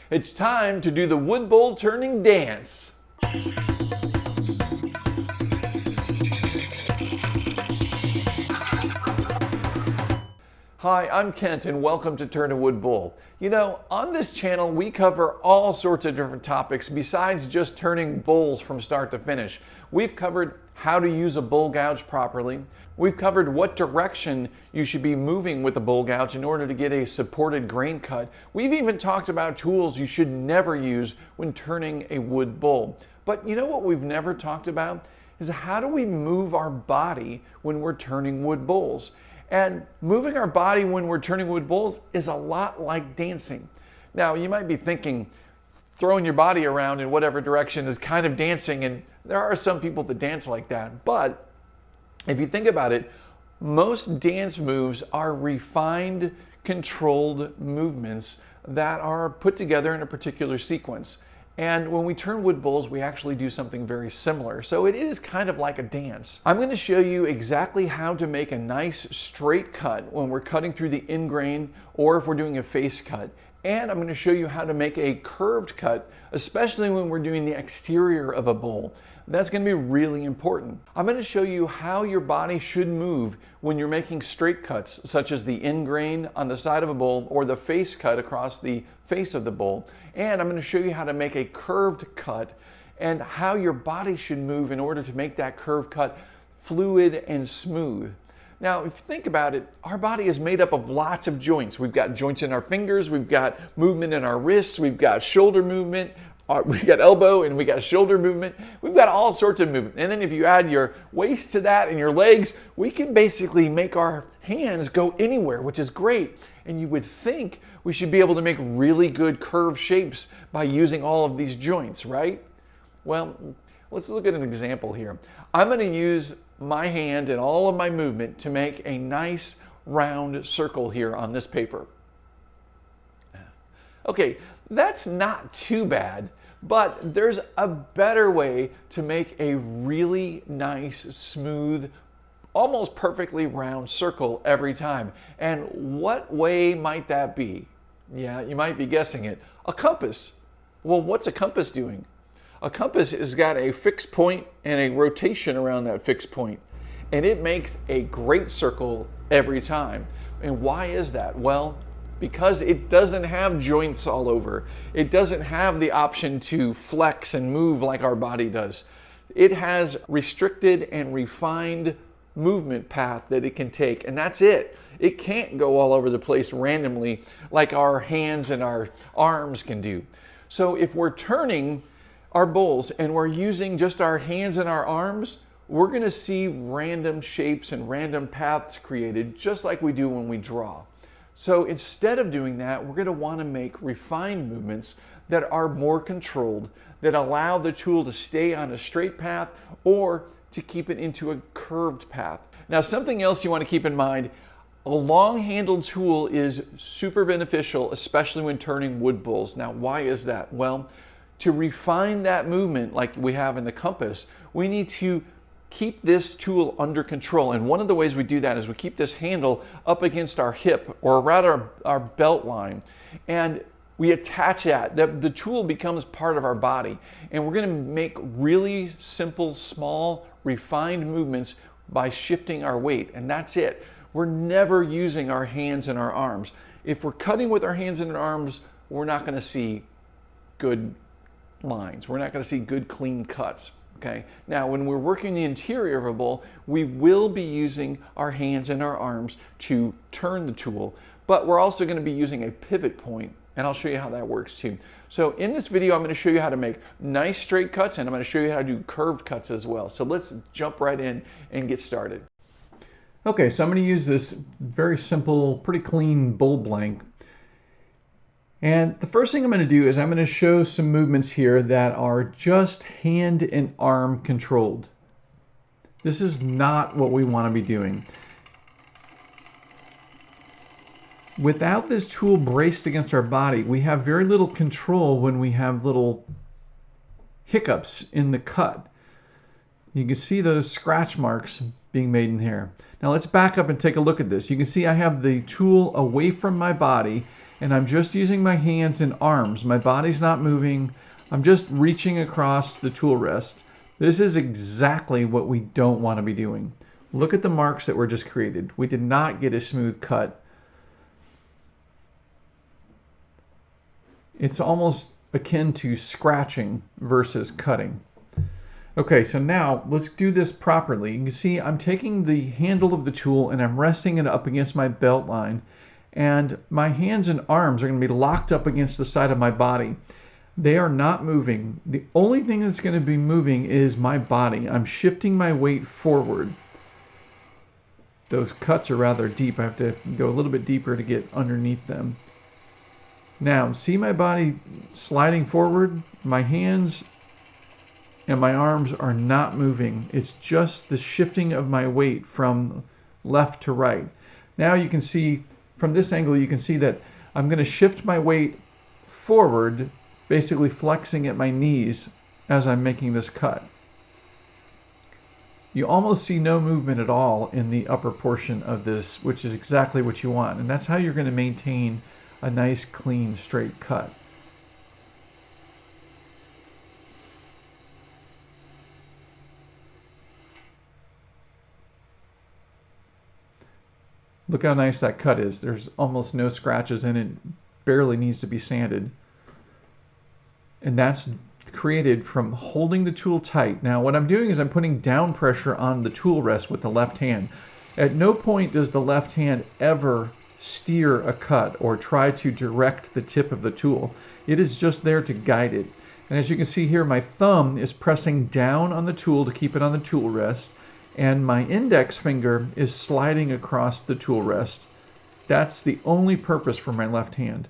It's time to do the wood bowl turning dance. Hi, I'm Kent and welcome to Turn a Wood Bowl. You know, on this channel we cover all sorts of different topics besides just turning bowls from start to finish. We've covered how to use a bowl gouge properly. We've covered what direction you should be moving with the bowl gouge in order to get a supported grain cut. We've even talked about tools you should never use when turning a wood bowl. But you know what we've never talked about is how do we move our body when we're turning wood bowls? And moving our body when we're turning wood bowls is a lot like dancing. Now, you might be thinking throwing your body around in whatever direction is kind of dancing, and there are some people that dance like that. But if you think about it, most dance moves are refined, controlled movements that are put together in a particular sequence. And when we turn wood bowls, we actually do something very similar. So it is kind of like a dance. I'm going to show you exactly how to make a nice straight cut when we're cutting through the end grain or if we're doing a face cut. And I'm going to show you how to make a curved cut, especially when we're doing the exterior of a bowl. That's going to be really important. I'm going to show you how your body should move when you're making straight cuts, such as the end grain on the side of a bowl or the face cut across the face of the bowl. And I'm going to show you how to make a curved cut and how your body should move in order to make that curved cut fluid and smooth. Now, if you think about it, our body is made up of lots of joints. We've got joints in our fingers, we've got movement in our wrists, we've got shoulder movement, we've got elbow and we got shoulder movement. We've got all sorts of movement. And then if you add your waist to that and your legs, we can basically make our hands go anywhere, which is great. And you would think we should be able to make really good curved shapes by using all of these joints, right? Well, let's look at an example here. I'm going to use my hand and all of my movement to make a nice round circle here on this paper. Okay, that's not too bad, but there's a better way to make a really nice, smooth, almost perfectly round circle every time. And what way might that be? Yeah, you might be guessing it. A compass. Well, what's a compass doing? A compass has got a fixed point and a rotation around that fixed point, and it makes a great circle every time. And why is that? Well, because it doesn't have joints all over. It doesn't have the option to flex and move like our body does. It has restricted and refined movement path that it can take, and that's it. It can't go all over the place randomly like our hands and our arms can do. So if we're turning our bowls and we're using just our hands and our arms, we're going to see random shapes and random paths created just like we do when we draw. So instead of doing that, we're going to want to make refined movements that are more controlled, that allow the tool to stay on a straight path or to keep it into a curved path. Now, something else you want to keep in mind, a long-handled tool is super beneficial, especially when turning wood bowls. Now, why is that? Well, to refine that movement like we have in the compass, we need to keep this tool under control. And one of the ways we do that is we keep this handle up against our hip or around our belt line. And we attach that. The tool becomes part of our body. And we're going to make really simple, small, refined movements by shifting our weight. And that's it. We're never using our hands and our arms. If we're cutting with our hands and our arms, we're not going to see good lines. We're not going to see good, clean cuts. Okay. Now, when we're working the interior of a bowl, we will be using our hands and our arms to turn the tool, but we're also going to be using a pivot point, and I'll show you how that works too. So in this video, I'm going to show you how to make nice straight cuts, and I'm going to show you how to do curved cuts as well. So let's jump right in and get started. Okay, so I'm going to use this very simple, pretty clean bowl blank. And the first thing I'm going to do is I'm going to show some movements here that are just hand and arm controlled. This is not what we want to be doing. Without this tool braced against our body, we have very little control when we have little hiccups in the cut. You can see those scratch marks being made in here. Now let's back up and take a look at this. You can see I have the tool away from my body, and I'm just using my hands and arms. My body's not moving. I'm just reaching across the tool rest. This is exactly what we don't want to be doing. Look at the marks that were just created. We did not get a smooth cut. It's almost akin to scratching versus cutting. Okay, so now let's do this properly. You can see I'm taking the handle of the tool and I'm resting it up against my belt line, and my hands and arms are going to be locked up against the side of my body. They are not moving. The only thing that's going to be moving is my body. I'm shifting my weight forward. Those cuts are rather deep. I have to go a little bit deeper to get underneath them. Now, see my body sliding forward? My hands and my arms are not moving. It's just the shifting of my weight from left to right. Now you can see, from this angle, you can see that I'm going to shift my weight forward, basically flexing at my knees as I'm making this cut. You almost see no movement at all in the upper portion of this, which is exactly what you want. And that's how you're going to maintain a nice, clean, straight cut. Look how nice that cut is. There's almost no scratches in it. Barely needs to be sanded. And that's created from holding the tool tight. Now what I'm doing is I'm putting down pressure on the tool rest with the left hand. At no point does the left hand ever steer a cut or try to direct the tip of the tool. It is just there to guide it. And as you can see here, my thumb is pressing down on the tool to keep it on the tool rest, and my index finger is sliding across the tool rest. That's the only purpose for my left hand.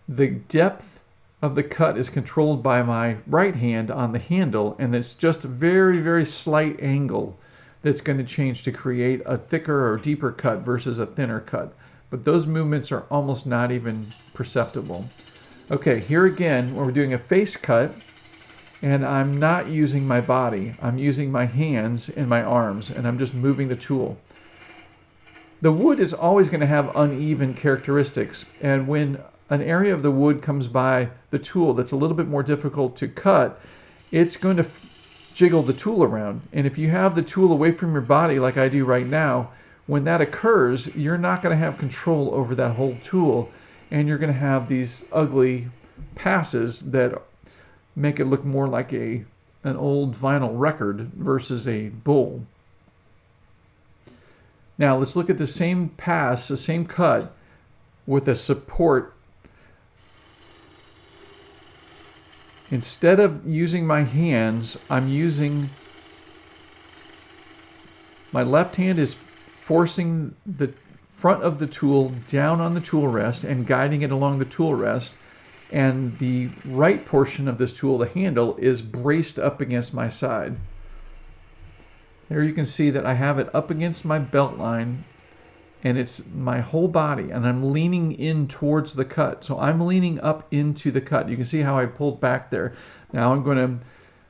The depth of the cut is controlled by my right hand on the handle, and it's just a very, very slight angle that's going to change to create a thicker or deeper cut versus a thinner cut. But those movements are almost not even perceptible. Okay, here again, we're doing a face cut, and I'm not using my body. I'm using my hands and my arms, and I'm just moving the tool. The wood is always going to have uneven characteristics, and when an area of the wood comes by the tool that's a little bit more difficult to cut, it's going to jiggle the tool around. And if you have the tool away from your body like I do right now, when that occurs, you're not going to have control over that whole tool, and you're going to have these ugly passes that make it look more like an old vinyl record versus a bowl. Now let's look at the same pass, the same cut with a support. Instead of using my hands, I'm using my left hand is forcing the front of the tool down on the tool rest and guiding it along the tool rest, and the right portion of this tool, the handle, is braced up against my side. There you can see that I have it up against my belt line, and it's my whole body, and I'm leaning in towards the cut. So I'm leaning up into the cut. You can see how I pulled back there. Now I'm going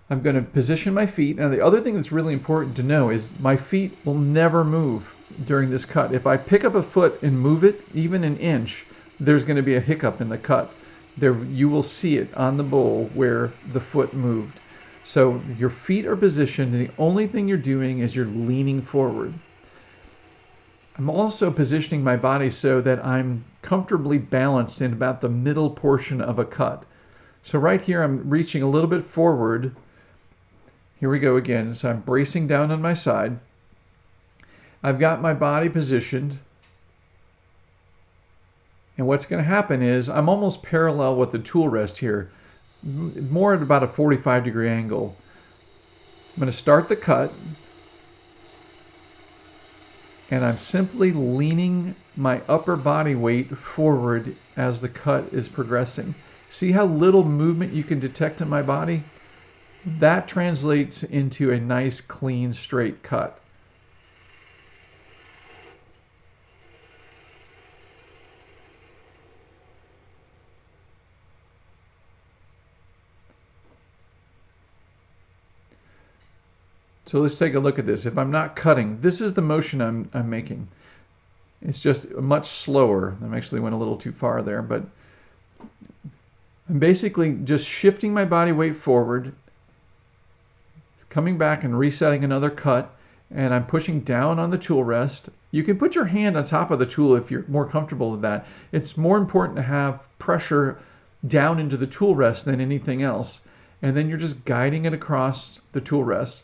to position my feet. Now the other thing that's really important to know is my feet will never move during this cut. If I pick up a foot and move it even an inch, there's going to be a hiccup in the cut. There you will see it on the bowl where the foot moved. So your feet are positioned, and the only thing you're doing is you're leaning forward. I'm also positioning my body so that I'm comfortably balanced in about the middle portion of a cut. So right here I'm reaching a little bit forward. Here we go again. So I'm bracing down on my side. I've got my body positioned. And what's going to happen is I'm almost parallel with the tool rest here, more at about a 45-degree angle. I'm going to start the cut, and I'm simply leaning my upper body weight forward as the cut is progressing. See how little movement you can detect in my body? That translates into a nice, clean, straight cut. So let's take a look at this. If I'm not cutting, this is the motion I'm making. It's just much slower. I actually went a little too far there, but I'm basically just shifting my body weight forward, coming back and resetting another cut, and I'm pushing down on the tool rest. You can put your hand on top of the tool if you're more comfortable with that. It's more important to have pressure down into the tool rest than anything else. And then you're just guiding it across the tool rest.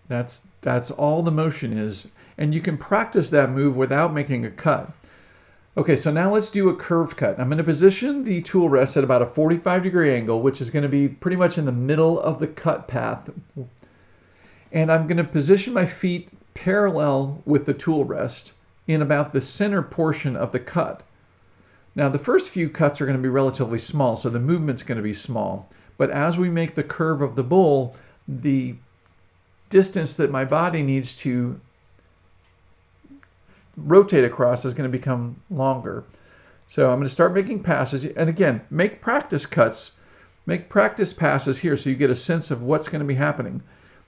That's all the motion is. And you can practice that move without making a cut. Okay, so now let's do a curved cut. I'm going to position the tool rest at about a 45-degree angle, which is going to be pretty much in the middle of the cut path. And I'm going to position my feet parallel with the tool rest in about the center portion of the cut. Now, the first few cuts are going to be relatively small, so the movement's going to be small. But as we make the curve of the bull, the distance that my body needs to rotate across is going to become longer. So I'm going to start making passes. And again, make practice cuts, make practice passes here so you get a sense of what's going to be happening.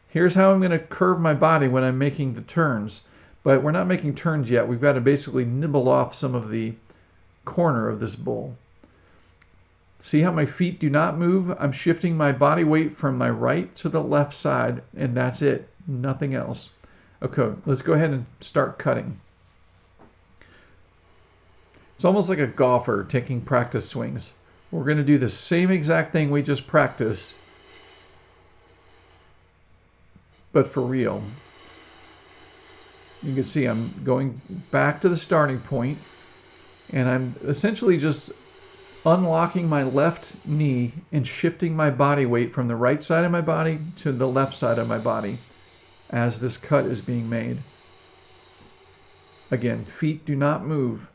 Here's how I'm going to curve my body when I'm making the turns. But we're not making turns yet. We've got to basically nibble off some of the corner of this bull. See how my feet do not move? I'm shifting my body weight from my right to the left side, and that's it. Nothing else. Okay, let's go ahead and start cutting. It's almost like a golfer taking practice swings. We're going to do the same exact thing we just practiced, but for real. You can see I'm going back to the starting point, and I'm essentially just unlocking my left knee and shifting my body weight from the right side of my body to the left side of my body as this cut is being made. Again, feet do not move.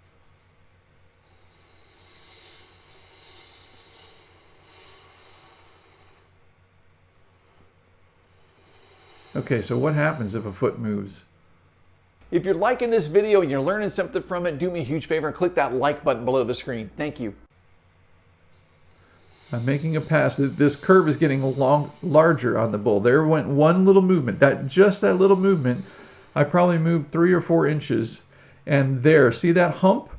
Okay, so what happens if a foot moves? If you're liking this video and you're learning something from it, do me a huge favor and click that like button below the screen. Thank you. I'm making a pass. This curve is getting larger on the bull. There went one little movement. Just that little movement, I probably moved 3 or 4 inches. And there, see that hump?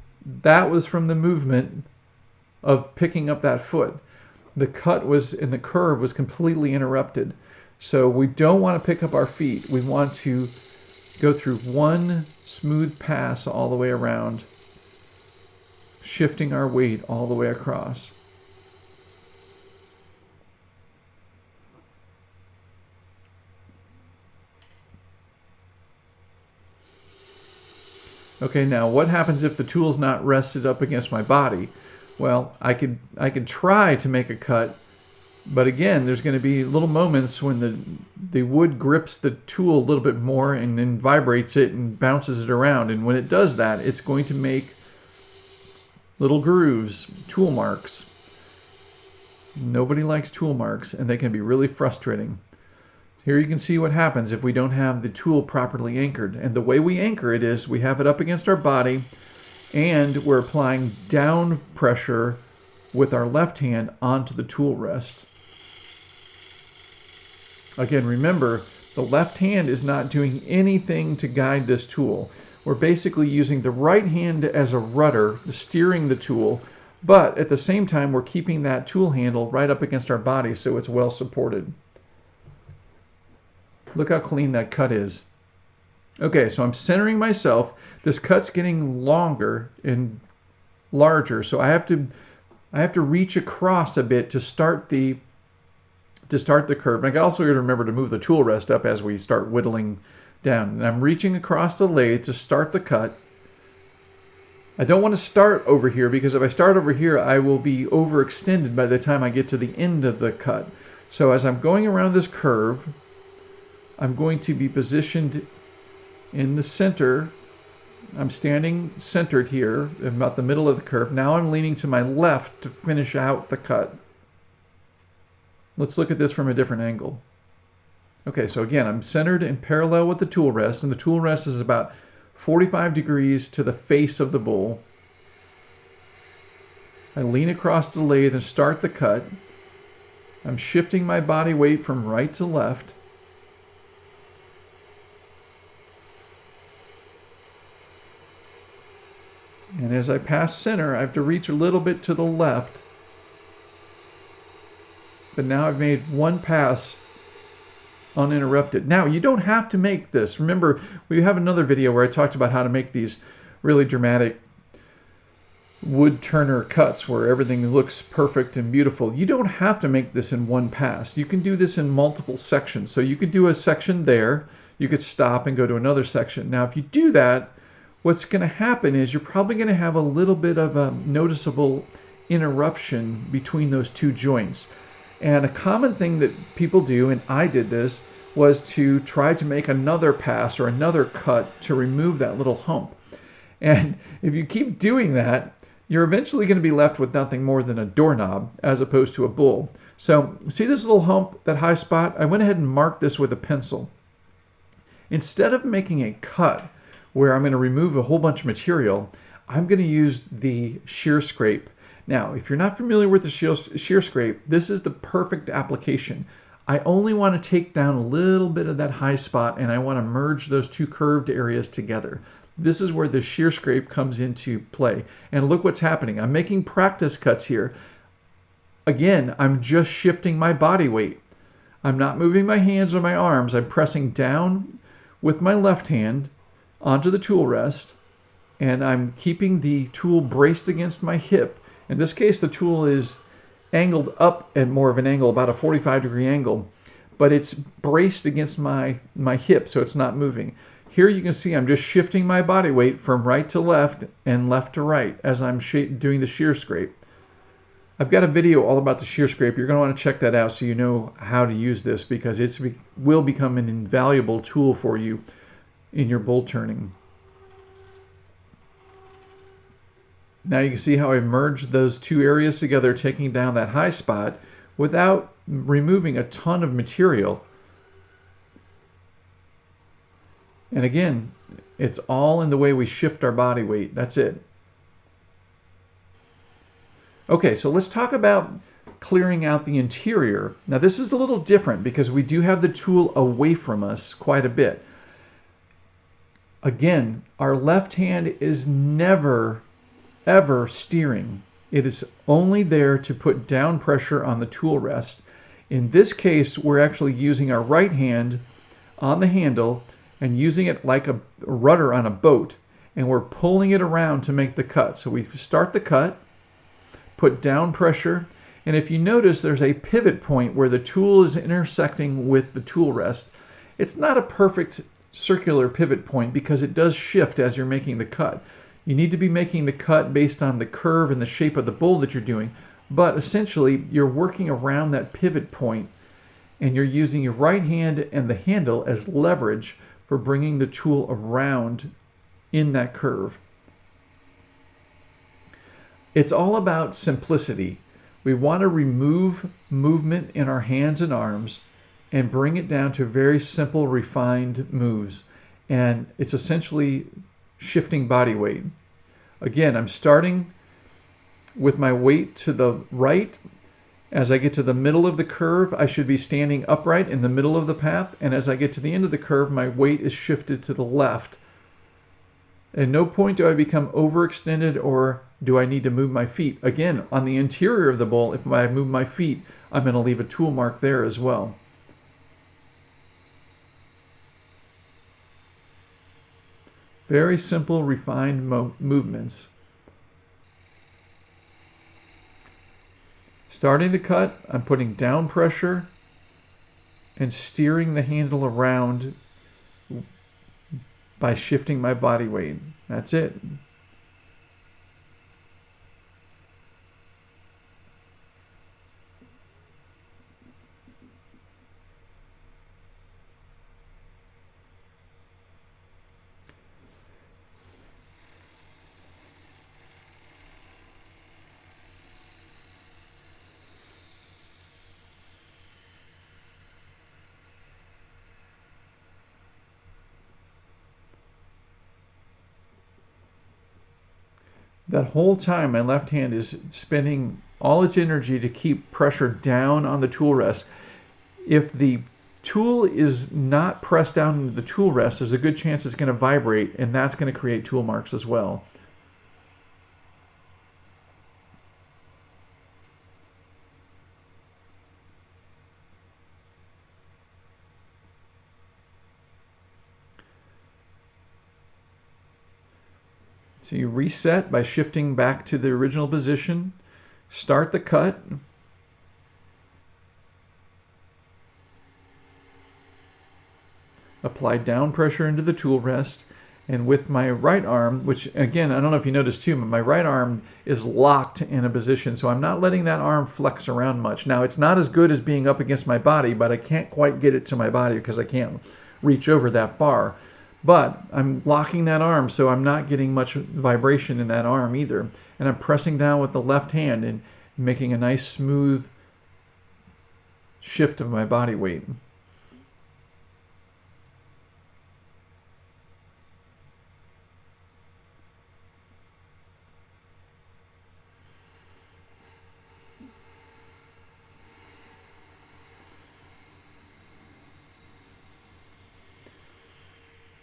That was from the movement of picking up that foot. The cut was, and the curve was completely interrupted. So we don't want to pick up our feet. We want to go through one smooth pass all the way around, shifting our weight all the way across. Okay, now what happens if the tool's not rested up against my body? Well, I could try to make a cut, but again, there's going to be little moments when the wood grips the tool a little bit more and then vibrates it and bounces it around. And when it does that, it's going to make little grooves, tool marks. Nobody likes tool marks, and they can be really frustrating. Here you can see what happens if we don't have the tool properly anchored. And the way we anchor it is we have it up against our body, and we're applying down pressure with our left hand onto the tool rest. Again, remember, the left hand is not doing anything to guide this tool. We're basically using the right hand as a rudder, steering the tool, but at the same time, we're keeping that tool handle right up against our body so it's well supported. Look how clean that cut is. Okay, so I'm centering myself. This cut's getting longer and larger, so I have to reach across a bit to start the curve. And I also got to remember to move the tool rest up as we start whittling down. And I'm reaching across the lathe to start the cut. I don't want to start over here because if I start over here, I will be overextended by the time I get to the end of the cut. So as I'm going around this curve, I'm going to be positioned in the center. I'm standing centered here, about the middle of the curve. Now I'm leaning to my left to finish out the cut. Let's look at this from a different angle. Okay, so again, I'm centered and parallel with the tool rest, and the tool rest is about 45 degrees to the face of the bull. I lean across the lathe and start the cut. I'm shifting my body weight from right to left. And as I pass center, I have to reach a little bit to the left. But now I've made one pass uninterrupted. Now, you don't have to make this. Remember, we have another video where I talked about how to make these really dramatic wood turner cuts where everything looks perfect and beautiful. You don't have to make this in one pass. You can do this in multiple sections. So you could do a section there. You could stop and go to another section. Now, if you do that, what's going to happen is you're probably going to have a little bit of a noticeable interruption between those two joints. And a common thing that people do, and I did this, was to try to make another pass or another cut to remove that little hump. And if you keep doing that, you're eventually going to be left with nothing more than a doorknob as opposed to a bowl. So see this little hump, that high spot? I went ahead and marked this with a pencil. Instead of making a cut where I'm going to remove a whole bunch of material, I'm going to use the shear scrape. Now, if you're not familiar with the shear scrape, this is the perfect application. I only want to take down a little bit of that high spot, and I want to merge those two curved areas together. This is where the shear scrape comes into play. And look what's happening. I'm making practice cuts here. Again, I'm just shifting my body weight. I'm not moving my hands or my arms. I'm pressing down with my left hand onto the tool rest, and I'm keeping the tool braced against my hip. In this case, the tool is angled up at more of an angle, about a 45-degree angle, but it's braced against my hip, so it's not moving. Here you can see I'm just shifting my body weight from right to left and left to right as I'm doing the shear scrape. I've got a video all about the shear scrape. You're going to want to check that out so you know how to use this, because it will become an invaluable tool for you in your bolt turning. Now you can see how I merged those two areas together, taking down that high spot without removing a ton of material. And again, it's all in the way we shift our body weight. That's it. Okay, so let's talk about clearing out the interior. Now this is a little different because we do have the tool away from us quite a bit. Again, our left hand is never, ever steering. It is only there to put down pressure on the tool rest. In this case, we're actually using our right hand on the handle and using it like a rudder on a boat, and we're pulling it around to make the cut. So we start the cut, put down pressure, and if you notice there's a pivot point where the tool is intersecting with the tool rest. It's not a perfect circular pivot point because it does shift as you're making the cut. You need to be making the cut based on the curve and the shape of the bowl that you're doing, but essentially you're working around that pivot point, and you're using your right hand and the handle as leverage for bringing the tool around in that curve. It's all about simplicity. We want to remove movement in our hands and arms and bring it down to very simple, refined moves. And it's essentially shifting body weight. Again, I'm starting with my weight to the right. As I get to the middle of the curve, I should be standing upright in the middle of the path. And as I get to the end of the curve, my weight is shifted to the left. At no point do I become overextended or do I need to move my feet. Again, on the interior of the bowl, if I move my feet, I'm going to leave a tool mark there as well. Very simple, refined movements. Starting the cut, I'm putting down pressure and steering the handle around by shifting my body weight. That's it. That whole time, my left hand is spending all its energy to keep pressure down on the tool rest. If the tool is not pressed down into the tool rest, there's a good chance it's going to vibrate, and that's going to create tool marks as well. So you reset by shifting back to the original position, start the cut, apply down pressure into the tool rest, and with my right arm, which again, I don't know if you noticed too, but my right arm is locked in a position, so I'm not letting that arm flex around much. Now, it's not as good as being up against my body, but I can't quite get it to my body because I can't reach over that far. But I'm locking that arm, so I'm not getting much vibration in that arm either. And I'm pressing down with the left hand and making a nice smooth shift of my body weight.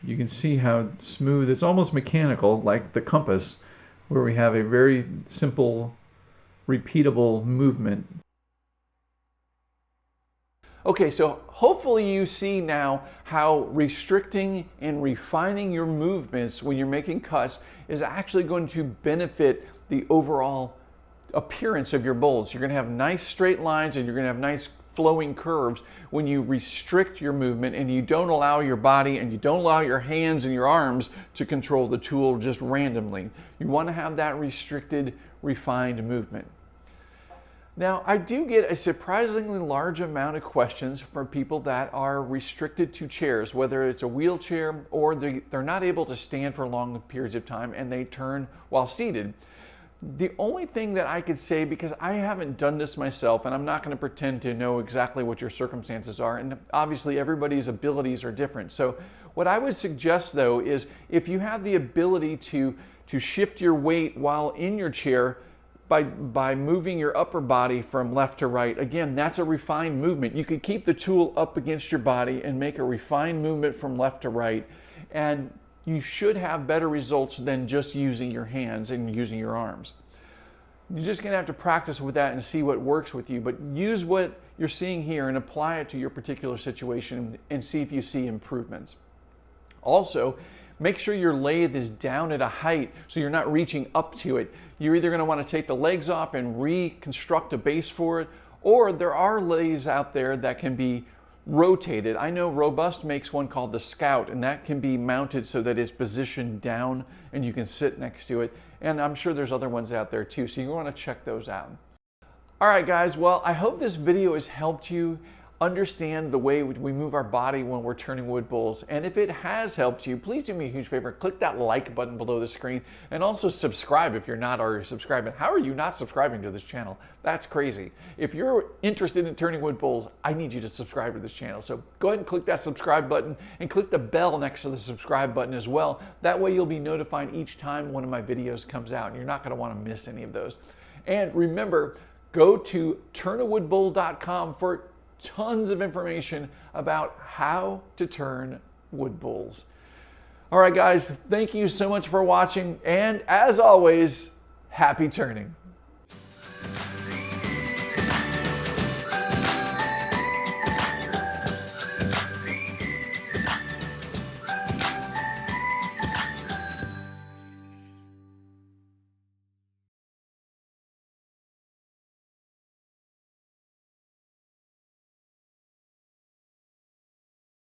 You can see how smooth, it's almost mechanical, like the compass, where we have a very simple, repeatable movement. Okay, so hopefully you see now how restricting and refining your movements when you're making cuts is actually going to benefit the overall appearance of your bowls. You're going to have nice straight lines and you're going to have nice flowing curves when you restrict your movement and you don't allow your body and you don't allow your hands and your arms to control the tool just randomly. You want to have that restricted, refined movement. Now, I do get a surprisingly large amount of questions from people that are restricted to chairs, whether it's a wheelchair or they're not able to stand for long periods of time and they turn while seated. The only thing that I could say, because I haven't done this myself and I'm not going to pretend to know exactly what your circumstances are, and obviously everybody's abilities are different. So what I would suggest though is if you have the ability to shift your weight while in your chair by moving your upper body from left to right, again, that's a refined movement. You could keep the tool up against your body and make a refined movement from left to right, and you should have better results than just using your hands and using your arms. You're just going to have to practice with that and see what works with you, but use what you're seeing here and apply it to your particular situation and see if you see improvements. Also, make sure your lathe is down at a height so you're not reaching up to it. You're either going to want to take the legs off and reconstruct a base for it, or there are lathes out there that can be rotated. I know Robust makes one called the Scout, and that can be mounted so that it's positioned down and you can sit next to it. And I'm sure there's other ones out there too, so you want to check those out. All right, guys, well, I hope this video has helped you understand the way we move our body when we're turning wood bowls. And if it has helped you, please do me a huge favor, click that like button below the screen and also subscribe if you're not already subscribing. How are you not subscribing to this channel? That's crazy. If you're interested in turning wood bowls, I need you to subscribe to this channel. So go ahead and click that subscribe button and click the bell next to the subscribe button as well. That way you'll be notified each time one of my videos comes out and you're not going to want to miss any of those. And remember, go to turnawoodbowl.com for tons of information about how to turn wood bowls. All right, guys, thank you so much for watching. And as always, happy turning.